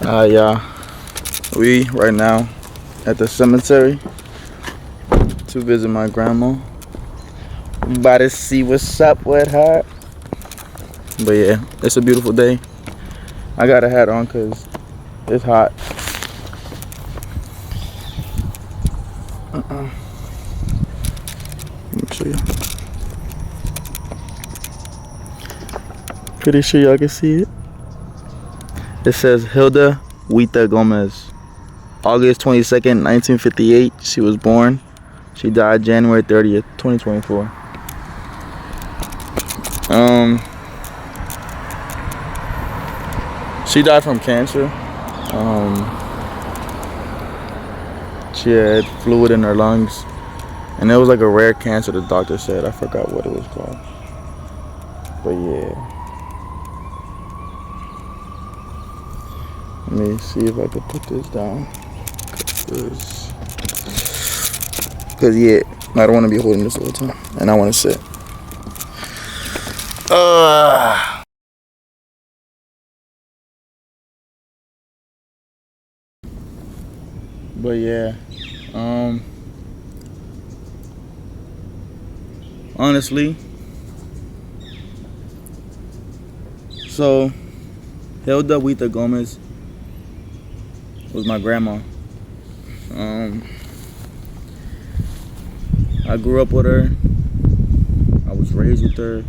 Yeah, we right now at the cemetery to visit my grandma. About to see what's up with her. But yeah, it's a beautiful day. I got a hat on because it's hot. Let me show you. Pretty sure y'all can see it. It says Hilda Wita Gomez. August 22nd, 1958, she was born. She died January 30th, 2024. She died from cancer. She had fluid in her lungs. And it was like a rare cancer, the doctor said. I forgot what it was called. But yeah. Let me see if I can put this down. Because yeah, I don't want to be holding this all the time. And I want to sit. But yeah. Honestly. So, Hilda Wita Gomez was my grandma. I grew up with her. I was raised with her.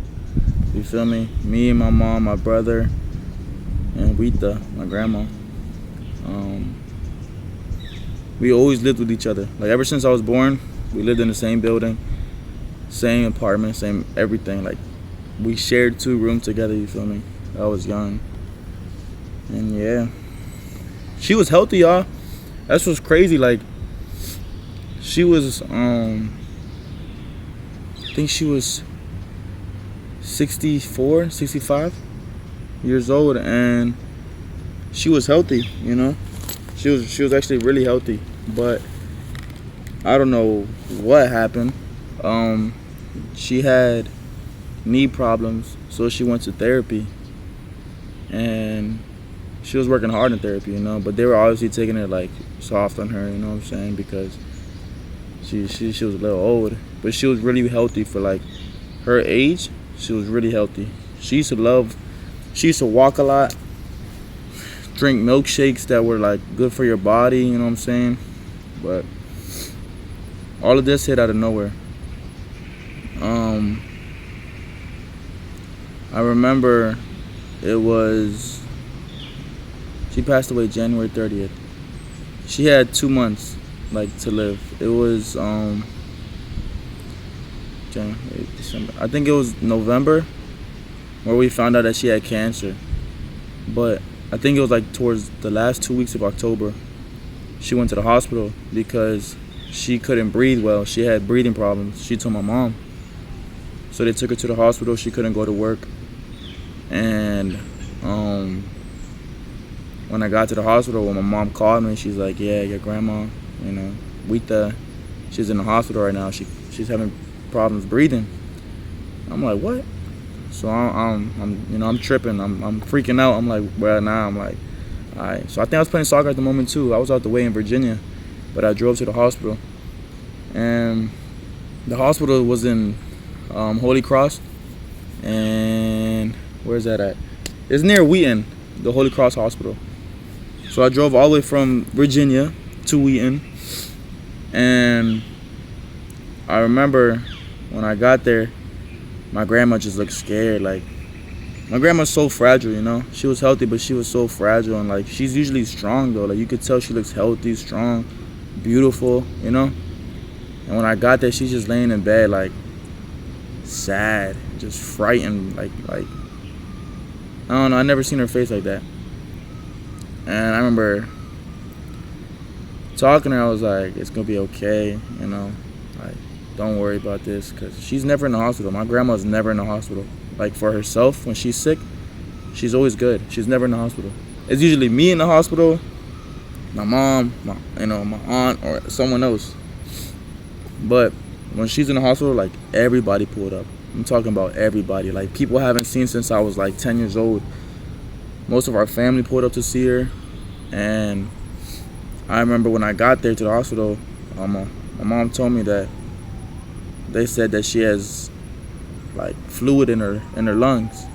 You feel me? Me and my mom, my brother, and Wita, my grandma. We always lived with each other. Like ever since I was born, we lived in the same building, same apartment, same everything. Like we shared 2 rooms together. You feel me? I was young, and yeah, she was healthy, y'all. That's what's crazy. Like she was, I think she was 64, 65 years old, and she was healthy. You know, she was actually really healthy. But I don't know what happened. She had knee problems, so she went to therapy, and she was working hard in therapy, you know. But they were obviously taking it like soft on her, you know what I'm saying? Because she was a little old, but she was really healthy for like her age. She was really healthy. She used to walk a lot, drink milkshakes that were like good for your body, you know what I'm saying? But all of this hit out of nowhere. I remember she passed away January 30th. She had 2 months like to live. It was January, December. I think it was November where we found out that she had cancer. But I think it was like towards the last 2 weeks of October. She went to the hospital because she couldn't breathe well. She had breathing problems. She told my mom. So they took her to the hospital. She couldn't go to work. And when I got to the hospital, when my mom called me, she's like, yeah, your grandma, you know, Wita, she's in the hospital right now. She's having problems breathing. I'm like, what? So I'm tripping. I'm freaking out. I'm like, well, now I'm like, all right. So I think I was playing soccer at the moment too. I was out the way in Virginia, but I drove to the hospital, and the hospital was in Holy Cross, and where's that at? It's near Wheaton, the Holy Cross Hospital. So I drove all the way from Virginia to Wheaton, and I remember when I got there, my grandma just looked scared. Like, my grandma's so fragile, you know. She was healthy, but she was so fragile, and like she's usually strong though. Like you could tell she looks healthy, strong, beautiful, you know. And when I got there, she's just laying in bed, like sad, just frightened, like I don't know. I never seen her face like that. And I remember talking to her. I was like, "It's gonna be okay, you know. Like, don't worry about this, because she's never in the hospital. My grandma's never in the hospital. Like for herself, when she's sick, she's always good. She's never in the hospital. It's usually me in the hospital, my mom, my aunt, or someone else. But when she's in the hospital, like everybody pulled up. I'm talking about everybody. Like people I haven't seen since I was like 10 years old. Most of our family pulled up to see her. And I remember when I got there to the hospital, my mom told me that they said that she has like fluid in her lungs,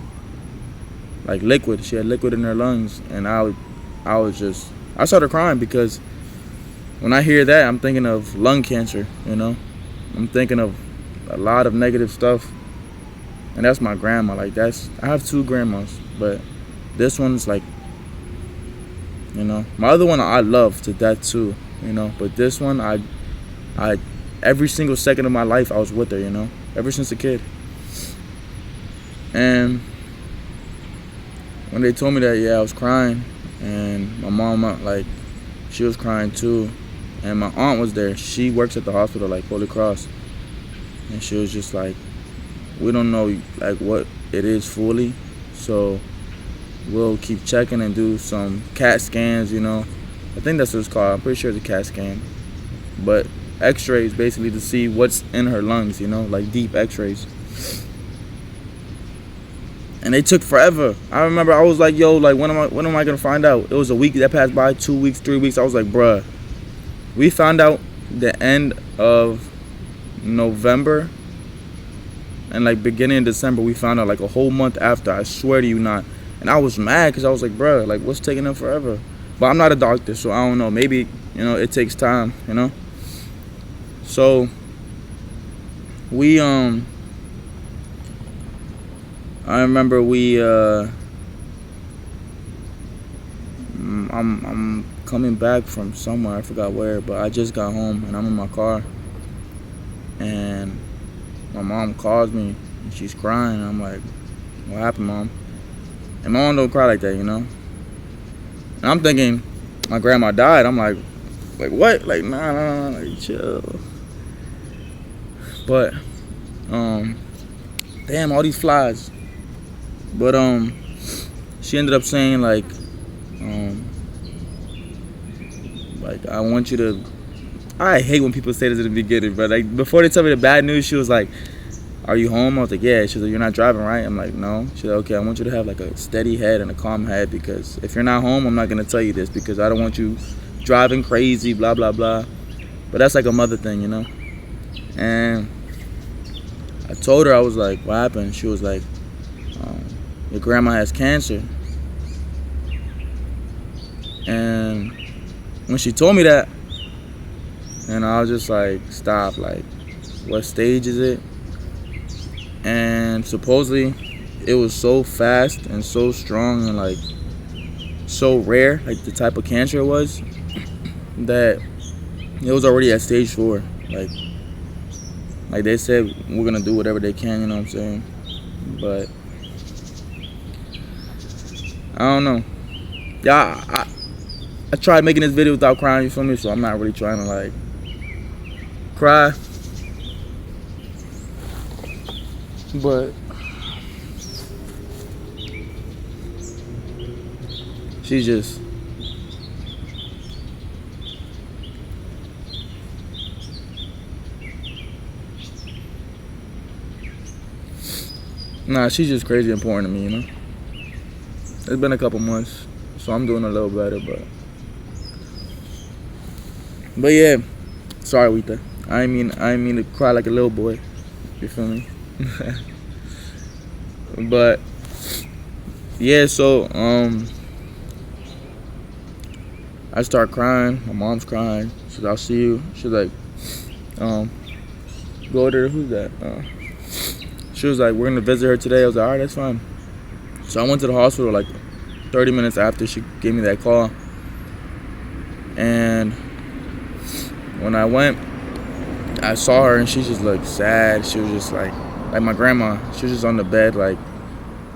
like liquid. She had liquid in her lungs, and I started crying because when I hear that, I'm thinking of lung cancer. I'm thinking of a lot of negative stuff, and that's my grandma. Like I have two grandmas, but this one's like, my other one I love to death too, but this one I every single second of my life I was with her, ever since a kid. And when they told me that, I was crying, and my mom, like, she was crying too, and my aunt was there. She works at the hospital, like Holy Cross, and she was just like, we don't know like what it is fully, so we'll keep checking and do some CAT scans. I think that's what it's called. I'm pretty sure it's a CAT scan, but X-rays basically to see what's in her lungs, like deep X-rays. And they took forever. I remember I was like, yo, like when am I gonna find out? It was a week that passed by, 2 weeks, 3 weeks. I was like, bruh, we found out the end of November, and like beginning of December we found out, like a whole month after. I swear to you not. And I was mad because I was like, bruh, like what's taking them forever? But I'm not a doctor, so I don't know. Maybe it takes time, So we I remember I'm coming back from somewhere, I forgot where, but I just got home and I'm in my car, and my mom calls me and she's crying, and I'm like, what happened, Mom? And my mom don't cry like that, And I'm thinking my grandma died. I'm like what? Like nah, like chill. But damn, all these flies. But she ended up saying like I want you to. I hate when people say this at the beginning, but like before they tell me the bad news, she was like, "Are you home?" I was like, "Yeah." She's like, "You're not driving, right?" I'm like, "No." She's like, "Okay, I want you to have like a steady head and a calm head, because if you're not home, I'm not gonna tell you this because I don't want you driving crazy, blah blah blah." But that's like a mother thing, And I told her, I was like, "What happened?" She was like, "Your grandma has cancer." And when she told me that, and I was just like, stop, like, what stage is it? And supposedly it was so fast and so strong and like so rare, like the type of cancer it was, that it was already at stage 4. Like they said, we're gonna do whatever they can, you know what I'm saying? But I don't know. Yeah, I tried making this video without crying, you feel me? So I'm not really trying to like cry. But she's just she's just crazy important to me, It's been a couple months, so I'm doing a little better, but yeah, sorry, Wita. I didn't mean to cry like a little boy. You feel me? But yeah, so I start crying. My mom's crying. She said, "I'll see you." She's like, "Go there." Who's that? She was like, "We're gonna visit her today." I was like, "All right, that's fine." So I went to the hospital like 30 minutes after she gave me that call, and when I went, I saw her and she just looked sad. She was just like my grandma. She was just on the bed like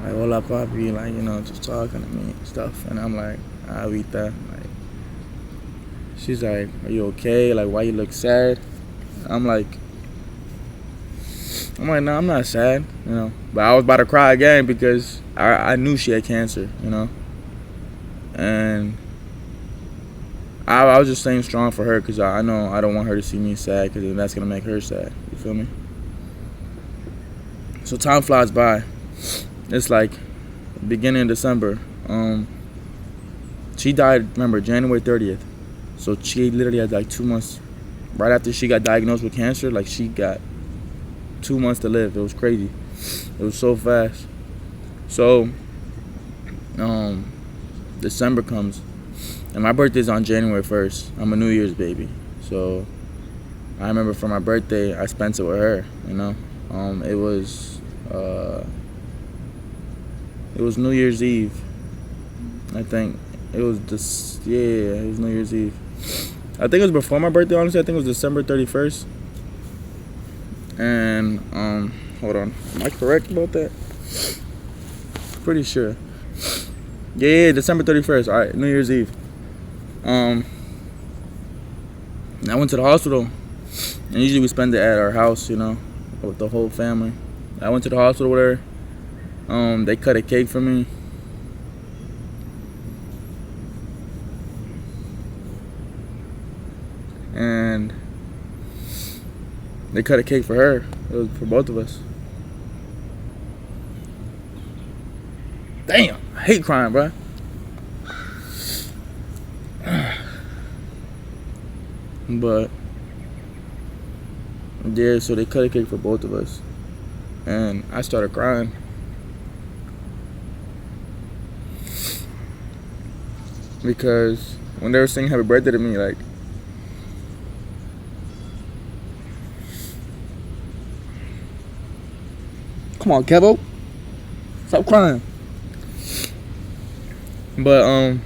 hola papi, like, just talking to me and stuff. And I'm like, Wita. Like, she's like, "Are you okay? Like, why you look sad?" I'm like, no, I'm not sad, But I was about to cry again because I knew she had cancer, And I was just staying strong for her because I know I don't want her to see me sad, because that's going to make her sad. You feel me? So time flies by. It's like beginning of December. She died, remember, January 30th. So she literally had like 2 months. Right after she got diagnosed with cancer, like she got 2 months to live. It was crazy. It was so fast. So, December comes. And my birthday's on January 1st. I'm a New Year's baby. So, I remember for my birthday, I spent it with her, you know. It was New Year's Eve. I think it was it was New Year's Eve. I think it was before my birthday, honestly. I think it was December 31st. And hold on, am I correct about that? Pretty sure. Yeah, December 31st. All right, New Year's Eve. I went to the hospital, and usually we spend it at our house, you know, with the whole family. I went to the hospital with her. They cut a cake for me. And they cut a cake for her. It was for both of us. Damn, I hate crying, bro. But yeah, so they cut a cake for both of us, and I started crying. Because when they were singing happy birthday to me, like, come on, Kevo, stop crying. But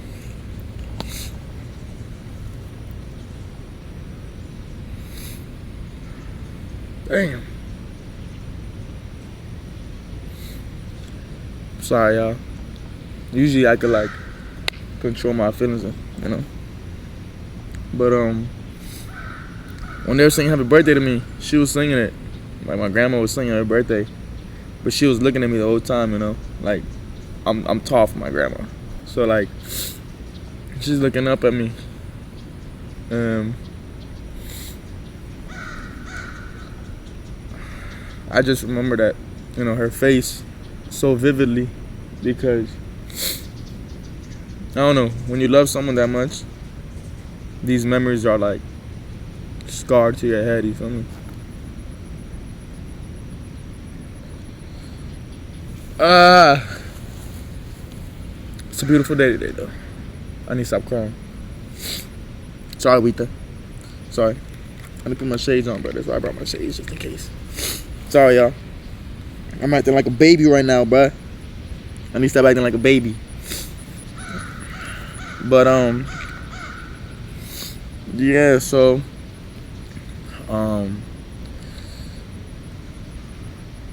damn. Sorry, y'all. Usually I could like control my feelings, you know. But when they were singing happy birthday to me, she was singing it. Like my grandma was singing her birthday. But she was looking at me the whole time, you know. Like I'm tall for my grandma. So like she's looking up at me. I just remember that, you know, her face so vividly, because I don't know, when you love someone that much, these memories are like scarred to your head, you feel me? It's a beautiful day today though. I need to stop crying. Sorry, Wita. Sorry. I need to put my shades on, bro. That's why I brought my shades, just in case. Sorry, y'all. I'm acting like a baby right now, bro. I need to stop acting like a baby. But yeah, so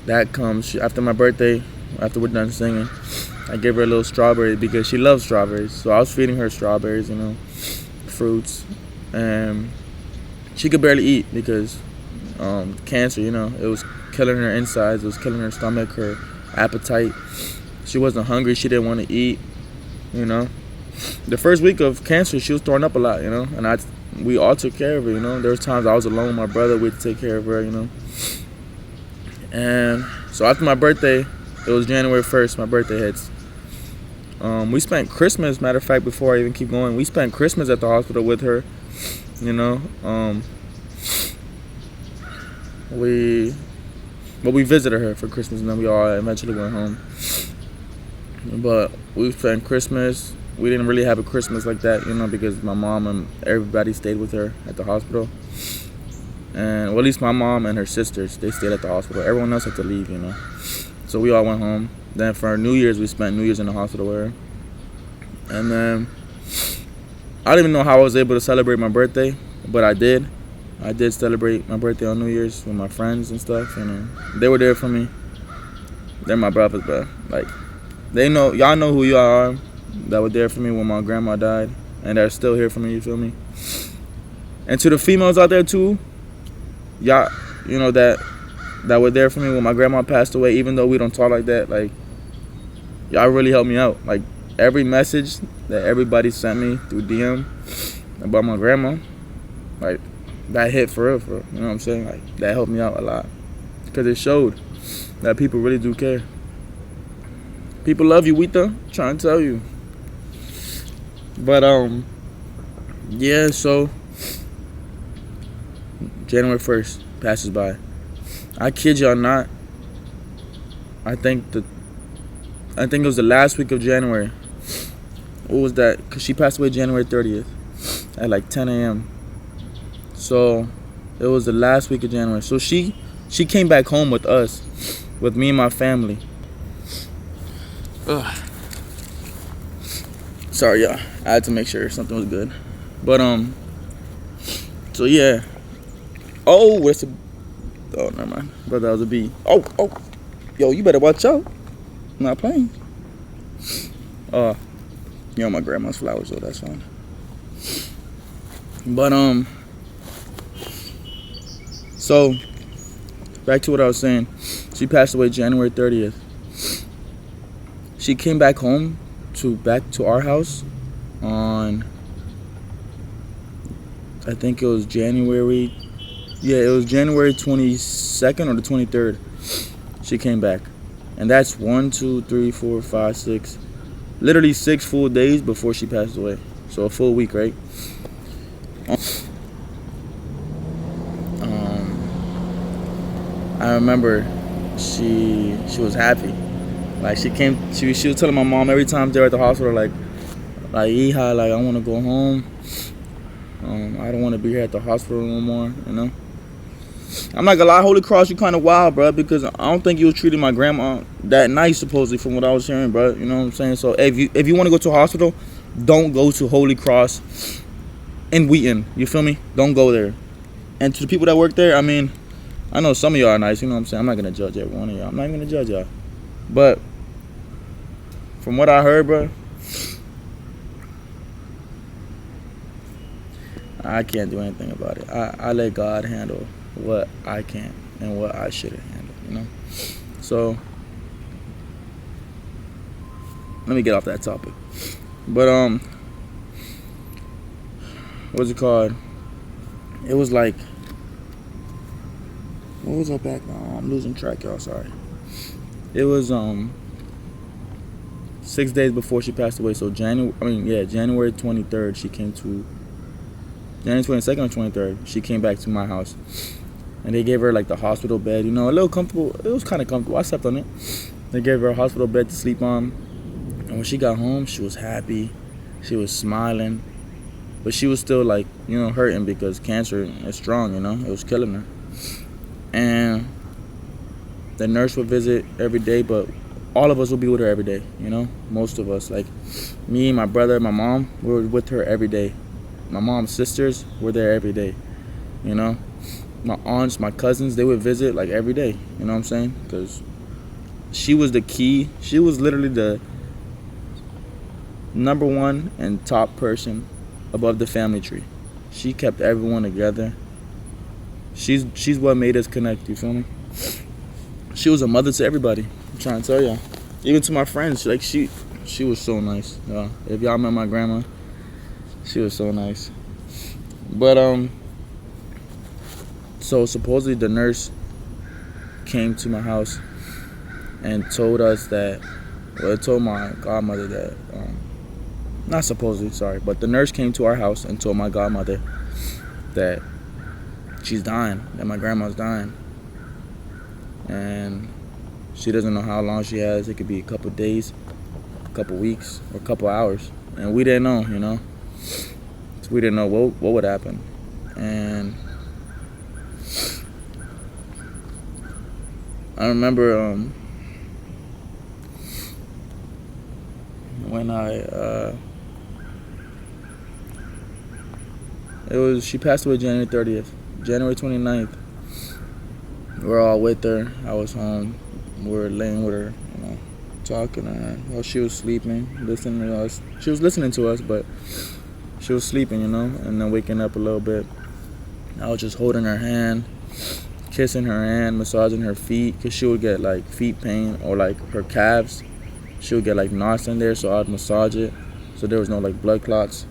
that comes after my birthday. After we're done singing, I gave her a little strawberry because she loves strawberries. So I was feeding her strawberries, you know, fruits, and she could barely eat because cancer, you know, it was killing her insides, it was killing her stomach, her appetite. She wasn't hungry, she didn't want to eat, you know. The first week of cancer, she was throwing up a lot, you know, and we all took care of her, you know. There was times I was alone with my brother, we'd take care of her, you know. And so after my birthday, it was January 1st, my birthday hits. We spent Christmas, matter of fact, before I even keep going, we spent Christmas at the hospital with her, you know. We visited her for Christmas, and then we all eventually went home. But we spent Christmas. We didn't really have a Christmas like that, you know, because my mom and everybody stayed with her at the hospital. And well, at least my mom and her sisters, they stayed at the hospital. Everyone else had to leave, you know. So we all went home. Then for New Year's, we spent New Year's in the hospital with her. And then I don't even know how I was able to celebrate my birthday, but I did. I did celebrate my birthday on New Year's with my friends and stuff. You know, they were there for me. They're my brothers, bro. Like, they know, y'all know who y'all are. That were there for me when my grandma died, and they're still here for me. You feel me? And to the females out there too, y'all, you know that were there for me when my grandma passed away. Even though we don't talk like that, like, y'all really helped me out. Like, every message that everybody sent me through DM about my grandma, like, that hit for real, you know what I'm saying? Like, that helped me out a lot, because it showed that people really do care. People love you, Wita. I'm trying to tell you. But yeah. So January 1st passes by. I kid y'all not. I think the I think it was the last week of January. What was that? Cause she passed away January 30th at like 10 a.m. So it was the last week of January. So she came back home with us, with me and my family. Ugh. Sorry, y'all. I had to make sure something was good. But so yeah. Oh, where's the? Oh, never mind. But that was a bee. Oh, yo, you better watch out. I'm not playing. You know my grandma's flowers, though. That's fine. But so back to what I was saying. She passed away January 30th. She came back home back to our house on, I think it was January. Yeah, it was January 22nd or the 23rd. She came back, and that's 1, 2, 3, 4, 5, 6, literally 6 full days before she passed away. So a full week, right? I remember she was happy. Like she was telling my mom every time they were at the hospital, like Iha, like I want to go home. I don't want to be here at the hospital no more, you know. I'm not gonna lie, Holy Cross, you kind of wild, bro, because I don't think you was treating my grandma that nice, supposedly, from what I was hearing, bro. You know what I'm saying? So if you want to go to a hospital, don't go to Holy Cross in Wheaton. You feel me? Don't go there. And to the people that work there, I mean, I know some of y'all are nice. You know what I'm saying? I'm not gonna judge every one of y'all. I'm not even gonna judge y'all. But from what I heard, bro, I can't do anything about it. I let God handle what I can and what I shouldn't handle, you know. So let me get off that topic. But what's it called? It was like, what was I back now? I'm losing track, y'all. Sorry. It was 6 days before she passed away. So January 23rd. She came to January 22nd or 23rd. She came back to my house, and they gave her like the hospital bed. You know, a little comfortable. It was kind of comfortable. I slept on it. They gave her a hospital bed to sleep on. And when she got home, she was happy. She was smiling, but she was still like, you know, hurting because cancer is strong. You know, it was killing her. And the nurse would visit every day, but all of us would be with her every day, you know? Most of us, like me, my brother, my mom, we were with her every day. My mom's sisters were there every day, you know? My aunts, my cousins, they would visit like every day, you know what I'm saying? Because she was the key. She was literally the number one and top person above the family tree. She kept everyone together. She's what made us connect, you feel me? She was a mother to everybody. I'm trying to tell y'all. Even to my friends. Like she was so nice. If y'all met my grandma, she was so nice. But so supposedly the nurse came to my house and told us that, well, it told my godmother that, not supposedly, sorry, but the nurse came to our house and told my godmother that she's dying, that my grandma's dying. And she doesn't know how long she has. It could be a couple days, a couple weeks, or a couple hours. And we didn't know, you know. So we didn't know what would happen. And I remember when she passed away January 30th. January 29th. We're all with her. I was home. We were laying with her, you know, talking to her while she was sleeping, listening to us. She was listening to us, but she was sleeping, you know, and then waking up a little bit. I was just holding her hand, kissing her hand, massaging her feet, because she would get like feet pain, or like her calves. She would get like knots in there, so I'd massage it so there was no like blood clots.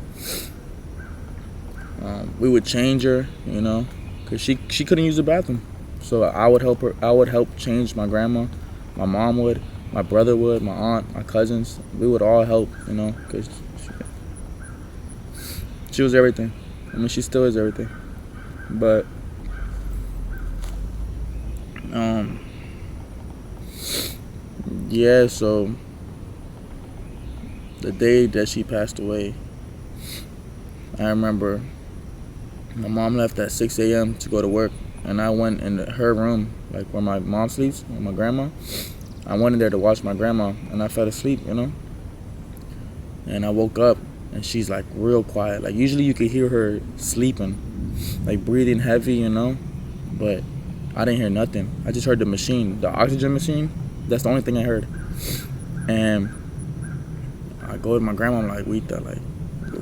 We would change her, you know, because she couldn't use the bathroom. So I would help her. I would help change my grandma. My mom would. My brother would. My aunt. My cousins. We would all help, you know, because She was everything. I mean, she still is everything. But yeah. So the day that she passed away, I remember my mom left at 6 a.m. to go to work, and I went in her room, like where my mom sleeps, with my grandma. I went in there to watch my grandma, and I fell asleep, And I woke up, and she's like real quiet. Like usually you could hear her sleeping, like breathing heavy, But I didn't hear nothing. I just heard the machine, the oxygen machine. That's the only thing I heard. And I go to my grandma. I'm like, Wita, like,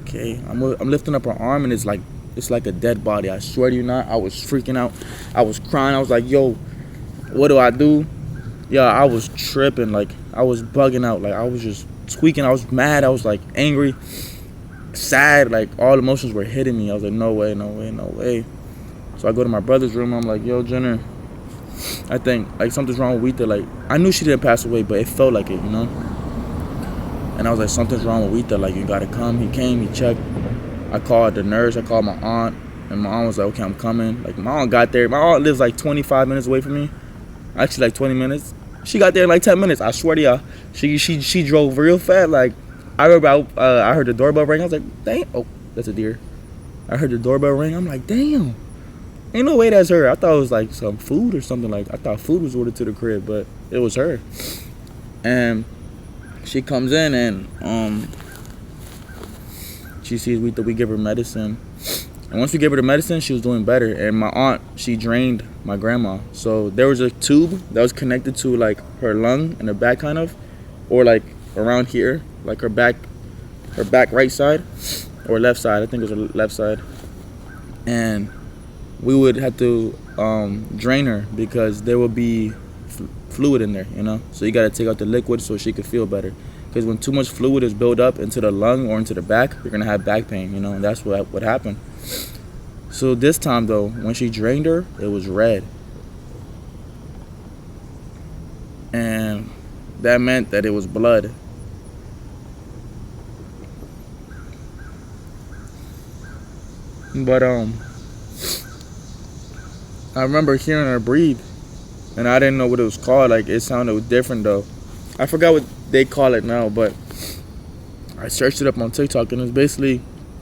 okay. I'm lifting up her arm, and it's like a dead body. I swear to you not. I was freaking out. I was crying. I was like, yo, what do I do? Yeah, I was tripping. Like, I was bugging out. Like, I was just tweaking. I was mad. I was like angry, sad. Like, all emotions were hitting me. I was like, no way, no way, no way. So I go to my brother's room. I'm like, yo, Jenner, I think like something's wrong with Wita. Like, I knew she didn't pass away, but it felt like it, And I was like, something's wrong with Wita. Like, you gotta come. He came. He checked. I called the nurse. I called my aunt, and my aunt was like, okay, I'm coming. Like, my aunt got there. My aunt lives like 25 minutes away from me. Actually, like 20 minutes. She got there in like 10 minutes. I swear to y'all. She drove real fast. Like, I remember I heard the doorbell ring. I was like, dang. Oh, that's a deer. I heard the doorbell ring. I'm like, damn. Ain't no way that's her. I thought it was like some food or something. Like, I thought food was ordered to the crib, but it was her. And she comes in, and she sees we give her medicine. And once we gave her the medicine, she was doing better. And my aunt, she drained my grandma. So there was a tube that was connected to like her lung and her back kind of, or like around here, like her back right side or left side. I think it was her left side. And we would have to drain her because there would be fluid in there, So you got to take out the liquid so she could feel better. Because when too much fluid is built up into the lung or into the back, you're going to have back pain, And that's what happened. So this time, though, when she drained her, it was red. And that meant that it was blood. But I remember hearing her breathe, and I didn't know what it was called. Like, it sounded different, though. I forgot what they call it now, but I searched it up on TikTok, and it's basically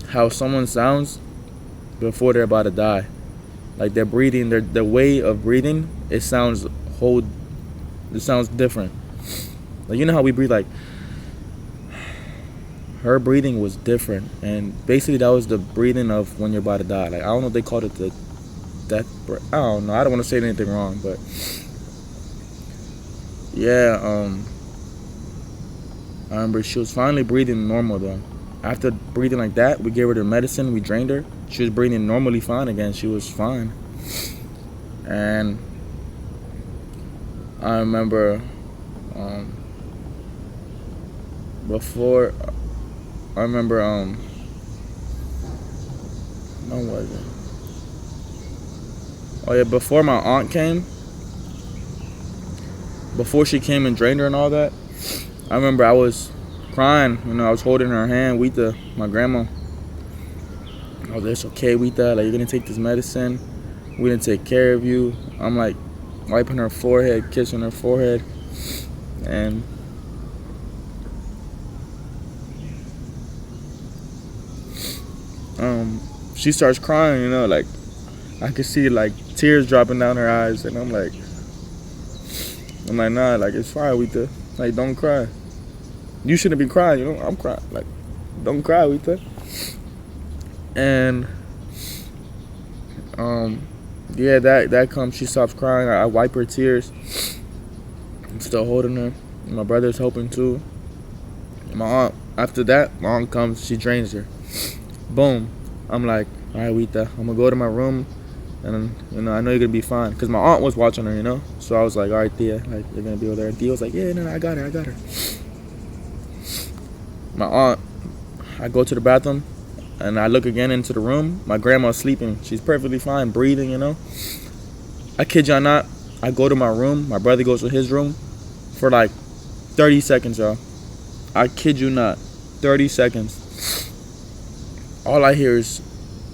how someone sounds before they're about to die. Like, their breathing, their way of breathing, it sounds different. Like, you know how we breathe, like, her breathing was different, and basically that was the breathing of when you're about to die. Like, I don't know if they called it the death breath. I don't know. I don't want to say anything wrong, but yeah, I remember she was finally breathing normal, though. After breathing like that, we gave her the medicine, we drained her. She was breathing normally fine again. She was fine. And I remember when was it? Oh yeah, before my aunt came, before she came and drained her and all that, I remember I was crying. I was holding her hand, Wita, my grandma. I was like, it's okay, Wita. Like, you're gonna take this medicine. We're gonna take care of you. I'm like wiping her forehead, kissing her forehead, and she starts crying. Like, I could see like tears dropping down her eyes, and I'm like, nah, like, it's fine, Wita. Like, don't cry. You shouldn't be crying, I'm crying. Like, don't cry, Wita. And yeah, that comes. She stops crying. I wipe her tears. I'm still holding her. My brother's helping too. My aunt. After that, my aunt comes. She drains her. Boom. I'm like, all right, Wita. I'm gonna go to my room, and I know you're gonna be fine. Cause my aunt was watching her, So I was like, all right, Thea, like, you're gonna be over there. And Thea was like, yeah, no, I got her. My aunt. I go to the bathroom. And I look again into the room. My grandma's sleeping. She's perfectly fine, breathing, I kid y'all not. I go to my room. My brother goes to his room for like 30 seconds, y'all. I kid you not. 30 seconds. all I hear is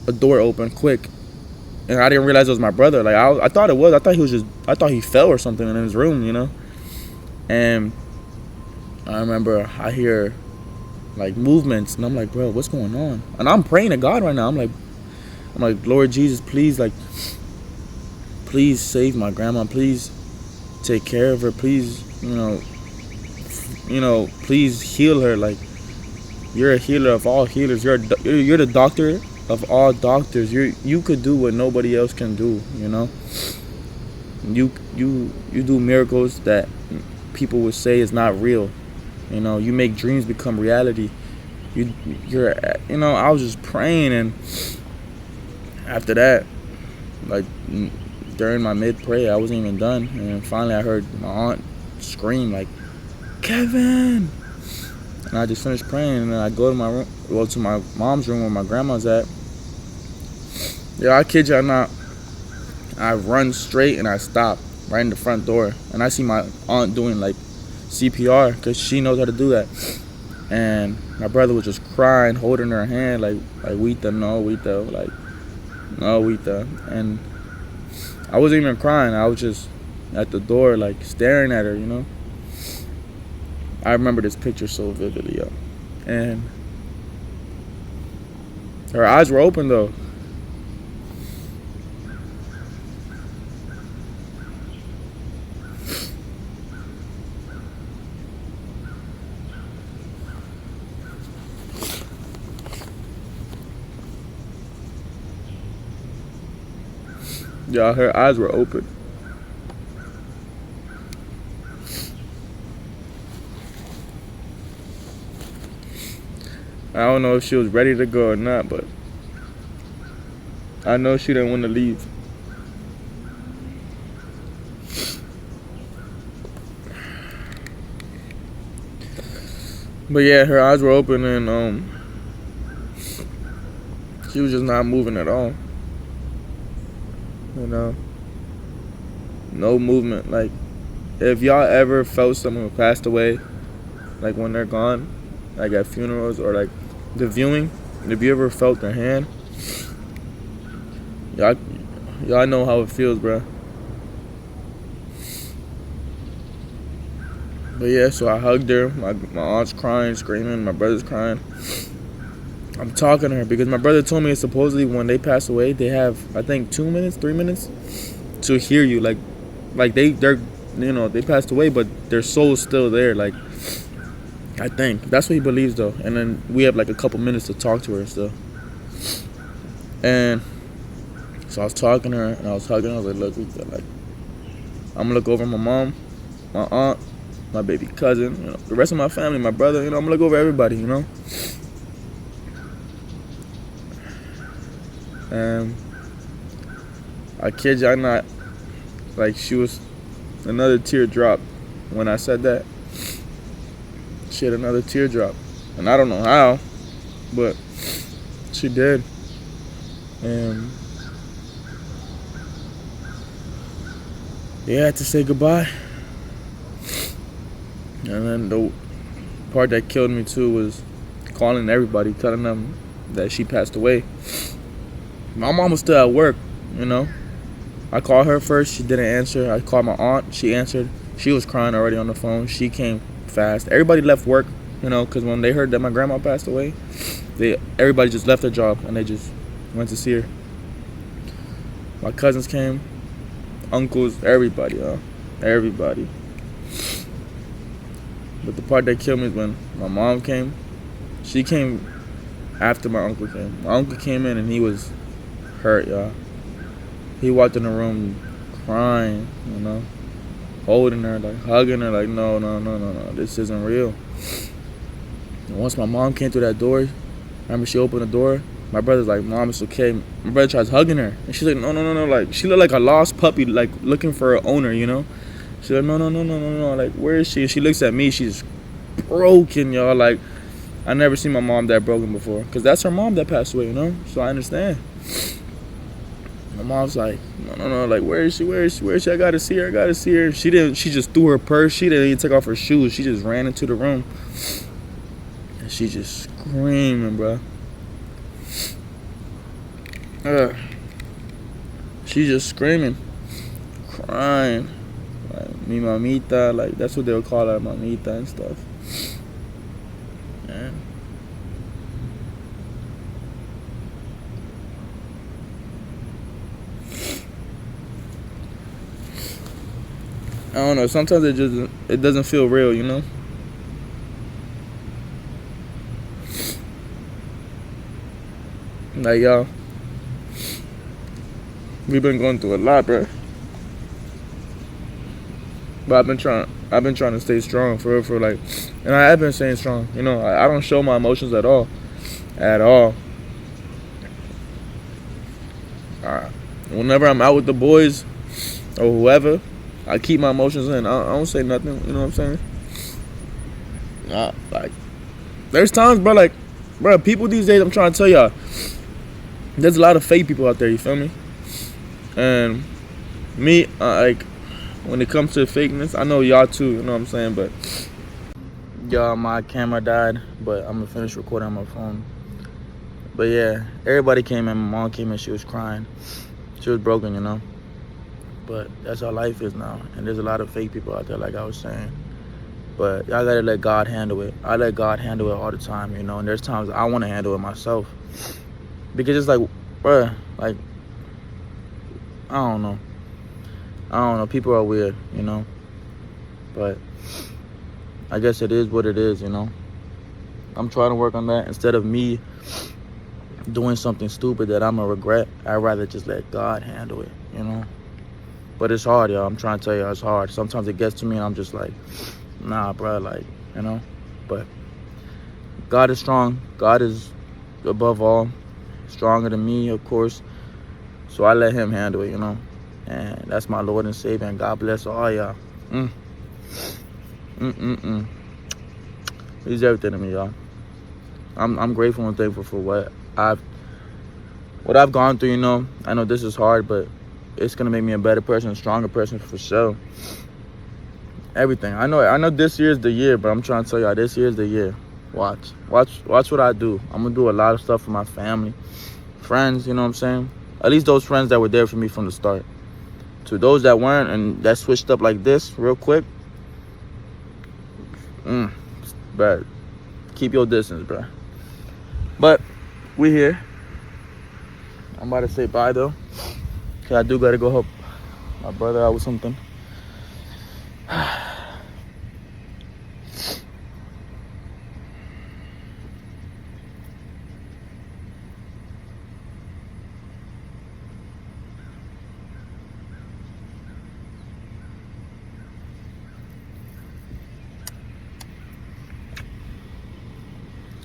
a door open quick, and I didn't realize it was my brother. Like I thought it was. I thought he fell or something in his room, you know. And I remember I hear like movements, and I'm like, bro, what's going on? And I'm praying to God right now. I'm like, Lord Jesus, please, like, please save my grandma. Please take care of her. Please, please heal her. Like, you're a healer of all healers. You're the doctor of all doctors. You could do what nobody else can do. You know, you do miracles that people would say is not real. You know, you make dreams become reality. I was just praying, and after that, like during my mid prayer, I wasn't even done, and finally I heard my aunt scream like, "Kevin!" And I just finished praying, and then I go to my room, to my mom's room where my grandma's at. Yeah, I kid you not. I run straight and I stop right in the front door, and I see my aunt doing like CPR because she knows how to do that. And my brother was just crying, holding her hand like Wita, no Wita, like no Wita. And I wasn't even crying. I was just at the door like staring at her, you know. I remember this picture so vividly, yo. And her eyes were open though. Yeah, her eyes were open. I don't know if she was ready to go or not, but I know she didn't want to leave. But yeah, her eyes were open, and she was just not moving at all. You know, no movement. Like, if y'all ever felt someone who passed away, like when they're gone, like at funerals or like the viewing, if you ever felt their hand, y'all know how it feels, bro. But yeah, so I hugged her. My aunt's crying, screaming. My brother's crying. I'm talking to her because my brother told me supposedly when they pass away, they have, I think, 2 minutes, 3 minutes to hear you. Like they're they passed away, but their soul's still there. Like, I think that's what he believes though. And then we have like a couple minutes to talk to her and stuff. And so I was talking to her and I was hugging her. I was like, look, I'm gonna look over my mom, my aunt, my baby cousin, the rest of my family, my brother. I'm gonna look over everybody. And I kid you not, like, she was another teardrop when I said that. She had another teardrop, and I don't know how, but she did. And yeah, I had to say goodbye. And then the part that killed me too was calling everybody, telling them that she passed away. My mom was still at work, I called her first. She didn't answer. I called my aunt. She answered. She was crying already on the phone. She came fast. Everybody left work, because when they heard that my grandma passed away, everybody just left their job and they just went to see her. My cousins came, uncles, everybody, everybody. But the part that killed me is when my mom came. She came after my uncle came. My uncle came in and he was hurt, y'all. He walked in the room crying, holding her, like hugging her, like no, this isn't real. And once my mom came through that door, remember she opened the door, my brother's like, Mom, it's okay. My brother tries hugging her, and she's like, no, like she looked like a lost puppy, like looking for her owner, She's like, no, like where is she? And she looks at me, she's broken, y'all. Like, I never seen my mom that broken before, because that's her mom that passed away, so I understand. My mom's like, no, like where is she? I gotta see her. She just threw her purse. She didn't even take off her shoes. She just ran into the room. And she just screaming, bro. Uh, she's just screaming, crying. Like, mi mamita, like that's what they'll call her, mamita and stuff. Yeah. I don't know. Sometimes it doesn't feel real, you know. Like y'all, we've been going through a lot, bro. But I've been trying to stay strong for real, for like, and I have been staying strong. You know, I don't show my emotions at all, at all. Whenever I'm out with the boys or whoever, I keep my emotions in. I don't say nothing. You know what I'm saying? Like, there's times, bro, people these days, I'm trying to tell y'all, there's a lot of fake people out there. You feel me? And me, like, when it comes to fakeness, I know y'all too. You know what I'm saying? But y'all, my camera died, but I'm gonna finish recording on my phone. But yeah, everybody came in. My mom came in. She was crying. She was broken, you know. But that's how life is now. And there's a lot of fake people out there, like I was saying. But y'all gotta let God handle it. I let God handle it all the time, you know. And there's times I want to handle it myself. Because it's like, bruh, like, I don't know. People are weird, you know. But I guess it is what it is, you know. I'm trying to work on that. Instead of me doing something stupid that I'm gonna regret, I'd rather just let God handle it, you know. But it's hard, y'all. I'm trying to tell y'all, it's hard. Sometimes it gets to me and I'm just like, nah, bro, like, you know. But God is strong. God is above all, stronger than me, of course. So I let him handle it, you know. And that's my Lord and Savior. And God bless all y'all. He's everything to me, y'all. I'm grateful and thankful for what I've gone through, you know. I know this is hard, but it's gonna make me a better person, a stronger person for sure. Everything. I know this year's the year, but I'm trying to tell y'all, this year's the year. Watch what I do. I'm gonna do a lot of stuff for my family, friends, you know what I'm saying? At least those friends that were there for me from the start. To those that weren't and that switched up like this real quick, bro, keep your distance, bro. But we here. I'm about to say bye though, cause I do gotta go help my brother out with something.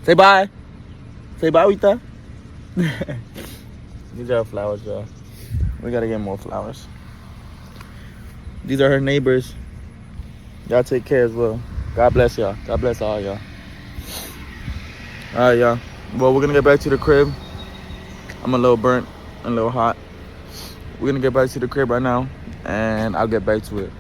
Say bye. Say bye, Wita. These are flowers, y'all. We gotta get more flowers. These are her neighbors. Y'all take care as well. God bless y'all. God bless all y'all. All right, y'all. Well, we're gonna get back to the crib. I'm a little burnt and a little hot. We're gonna get back to the crib right now, and I'll get back to it.